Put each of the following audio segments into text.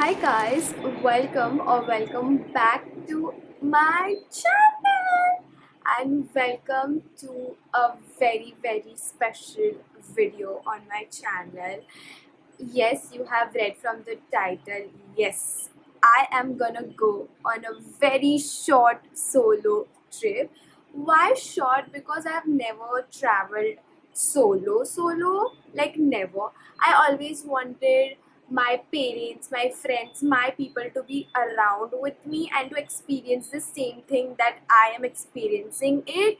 Hi guys, welcome back to my channel and welcome to a very special video on my channel. Yes, you have read from the title. Yes, I am gonna go on a very short solo trip. Why short? Because I have never traveled solo, like never. I always wanted my parents, my friends, my people to be around with me and to experience the same thing that I am experiencing it.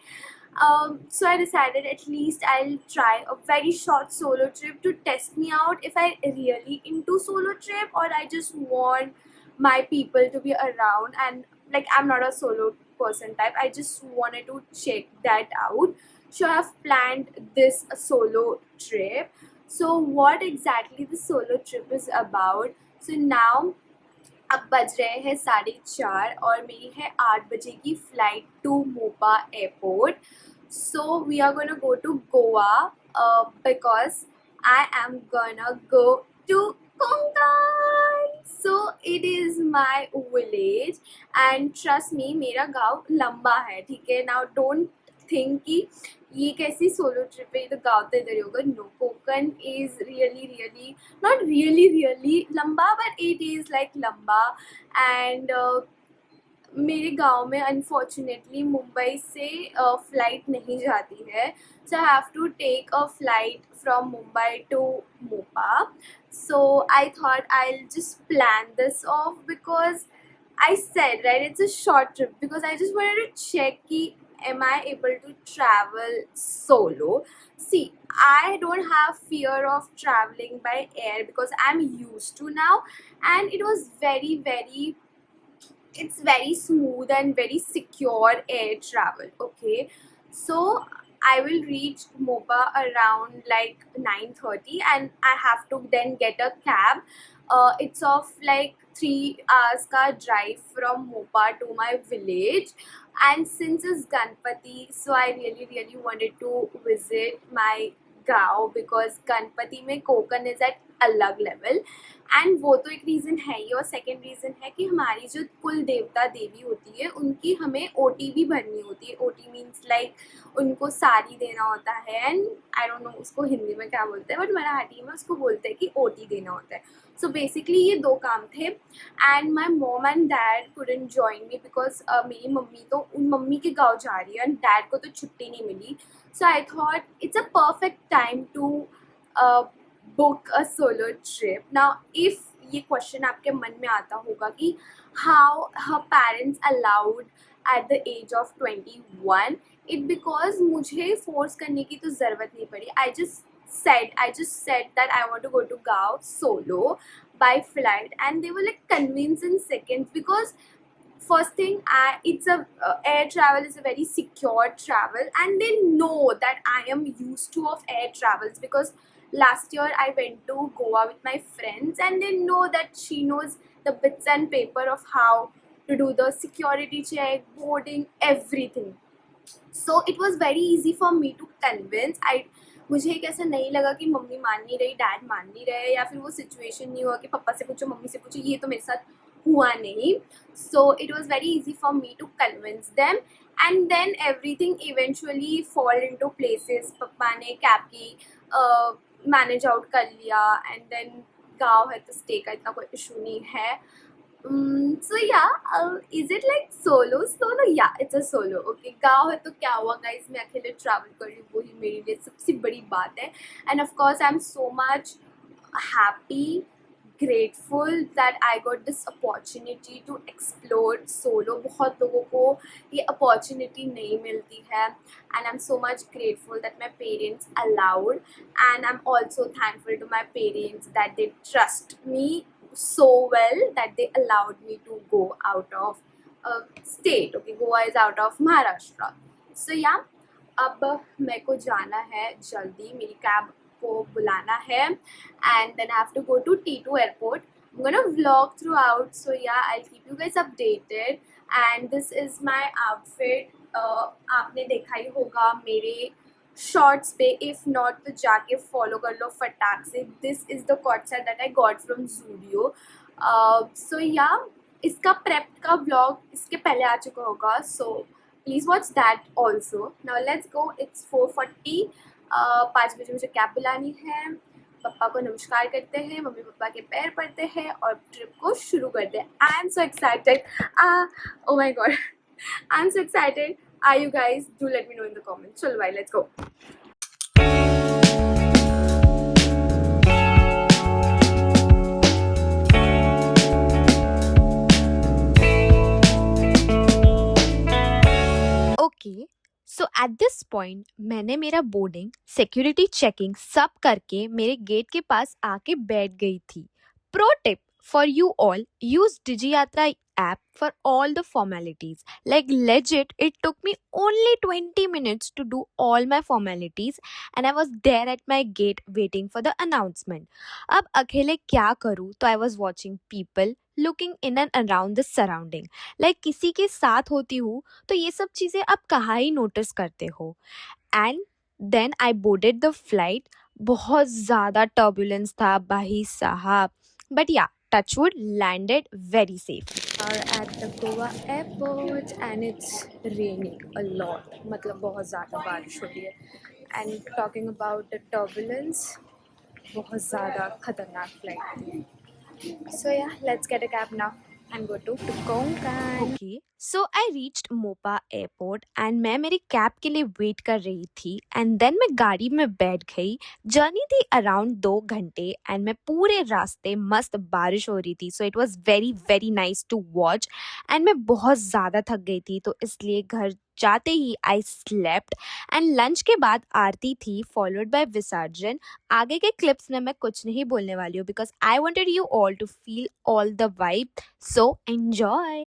So I decided at least I'll try a very short solo trip to test me out if I really into solo trip or I just want my people to be around, and like I'm not a solo person type. I just wanted to check that out. So I've planned this solo trip. So what exactly the solo trip is about? So now अब बज रहे हैं 4:30 और मेरी है 8 बजे की flight to Mopa airport. So we are gonna go to Goa because I am gonna go to Konkan. So it is my village and trust me, मेरा गाँव लंबा है, ठीक है. नाउ डोंट थिंक कि ये कैसी सोलो ट्रिप है, तो गाँव तो इधर ही होगा. No, Konkan is really not really लंबा but it is like लंबा. एंड मेरे गांव में अनफॉर्चुनेटली मुंबई से फ़्लाइट नहीं जाती है. So I have to take a flight from Mumbai to Mopa. So I thought I will just plan this off because I said, right, it's a short trip because I just wanted to check ki am I able to travel solo. See, I don't have fear of traveling by air because I'm used to now, and it was it's very smooth and very secure air travel. Okay, so I will reach Mopa around like 9:30 and I have to then get a cab. It's of like 3 hours ka drive from Mopa to my village. And since it's Ganpati, so I really wanted to visit my गाँव because Ganpati में Konkan is eight अलग level. And वो तो एक reason है ही, और second reason है कि हमारी जो कुल देवता देवी होती है उनकी हमें ओटी भी भरनी होती है. ओटी मीन्स लाइक उनको साड़ी देना होता है, एंड आई डोंट नो उसको हिंदी में क्या बोलते हैं बट मराठी में उसको बोलते हैं कि ओटी देना होता है. सो बेसिकली ये दो काम थे. And my mom and dad couldn't join me because मेरी मम्मी तो उन मम्मी के गाँव जा रही है एंड डैड को तो छुट्टी नहीं मिली. So I thought it's a perfect time to book a solo trip. Now, if ये question आपके मन में आता होगा कि how her parents allowed at the age of 21, it because मुझे force करने की तो ज़रूरत नहीं पड़ी. I just said that I want to go to Gaon solo by flight, and they were like convinced in seconds because first thing, it's a air travel is a very secure travel, and they know that I am used to of air travels because last year I went to Goa with my friends, and they know that she knows the bits and paper of how to do the security check, boarding, everything. So it was very easy for me to convince. मुझे एक ऐसा नहीं लगा कि mummy मान नहीं रही, dad मान नहीं रहे, या फिर वो सिचुएशन नहीं हुआ कि पापा से पूछो, मम्मी से पूछो. ये तो मेरे साथ हुआ नहीं. So it was very easy for me to convince them, and then everything eventually fall into places. पापा ने कैब की मैनेज आउट कर लिया, एंड देन गाँव है तो स्टे का इतना कोई इशू नहीं है. So yeah, is it like solo? Yeah, it's a solo. Okay, गाँव है तो क्या हुआ guys, मैं अकेले travel कर रही हूँ, वही मेरे लिए सबसे बड़ी बात है. And of course I'm so much happy, grateful that I got this opportunity to explore solo. बहुत लोगों को ये opportunity नहीं मिलती है, and I'm so much grateful that my parents allowed, and I'm also thankful to my parents that they trust me so well that they allowed me to go out of state. Okay, Goa is out of Maharashtra. So yeah, अब मेरे को जाना है जल्दी, मेरी cab को बुलाना है, and then I have to go to T2 airport. I'm gonna vlog throughout, so yeah, I'll keep you guys updated. And this is my outfit. आपने देखा ही होगा मेरे शॉर्ट्स पे, इफ़ नॉट तो जाके फॉलो कर लो फटाक से. This is the coord set that I got from Zudio. So yeah इसका प्रेप का व्लॉग इसके पहले आ चुका होगा, so please watch that also. Now let's go. It's 4:40. 5 बजे मुझे कैब बुलानी है. पापा को नमस्कार करते हैं, मम्मी पापा के पैर पड़ते हैं और ट्रिप को शुरू करते हैं. I am so excited. Oh my god, I am so excited. Are you guys? Do let me know in the comments. Chalo bhai, let's go. Okay, so at this point मैंने मेरा boarding, security checking सब करके मेरे gate के पास आके बैठ गई थी. Pro tip for you all, use DigiYatra app for all the formalities. Like legit, it took me only 20 minutes to do all my formalities and I was there at my gate waiting for the announcement. अब अकेले क्या करूँ? तो I was watching people looking in and around the surrounding. Like किसी के साथ होती हूँ तो ये सब चीज़ें आप कहाँ ही नोटिस करते हो. And then I boarded the flight. बहुत ज़्यादा टर्बुलेंस था भाई साहब, but ya touchwood landed very safe. Are at the Goa airport and it's raining a lot. मतलब बहुत ज़्यादा बारिश हो रही है. And talking about the turbulence, बहुत ज़्यादा खतरनाक फ्लाइट थी. So yeah, let's get a cab now and go to Konkan. Okay, so I reached Mopa airport and मैं मेरी कैब के लिए वेट कर रही थी एंड देन मैं गाड़ी में बैठ गई. जर्नी थी अराउंड 2 घंटे एंड मैं पूरे रास्ते मस्त बारिश हो रही थी, so it was very very nice to watch. And मैं बहुत ज़्यादा थक गई थी तो इसलिए घर जाते ही आई स्लेप्ट. एंड लंच के बाद आरती थी फॉलोड बाय विसर्जन. आगे के क्लिप्स में मैं कुछ नहीं बोलने वाली हूँ because I wanted you all to feel all the vibe. So enjoy.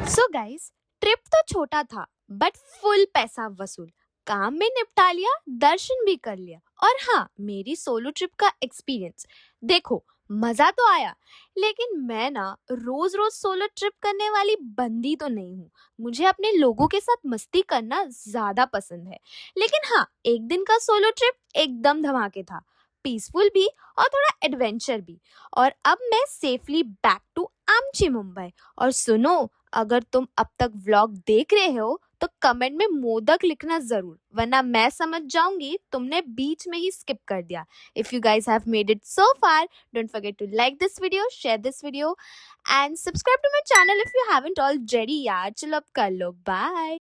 So guys, trip तो छोटा था बट फुल पैसा वसूल. काम में निपटा लिया, दर्शन भी कर लिया. और हाँ, मेरी सोलो ट्रिप का एक्सपीरियंस देखो, मजा तो आया लेकिन मैं ना रोज रोज सोलो ट्रिप करने वाली बंदी तो नहीं हूँ. मुझे अपने लोगों के साथ मस्ती करना ज्यादा पसंद है. लेकिन हाँ, एक दिन का सोलो ट्रिप एकदम धमाके था, पीसफुल भी और थोड़ा एडवेंचर भी. और अब मैं सेफली बैक टू आमची मुंबई. और सुनो, अगर तुम अब तक व्लॉग देख रहे हो तो कमेंट में मोदक लिखना जरूर, वरना मैं समझ जाऊंगी तुमने बीच में ही स्किप कर दिया. If you guys have made it so far, don't forget to like this video, share this video and subscribe to my channel if you haven't already. यार चलो अब कर लो. बाय.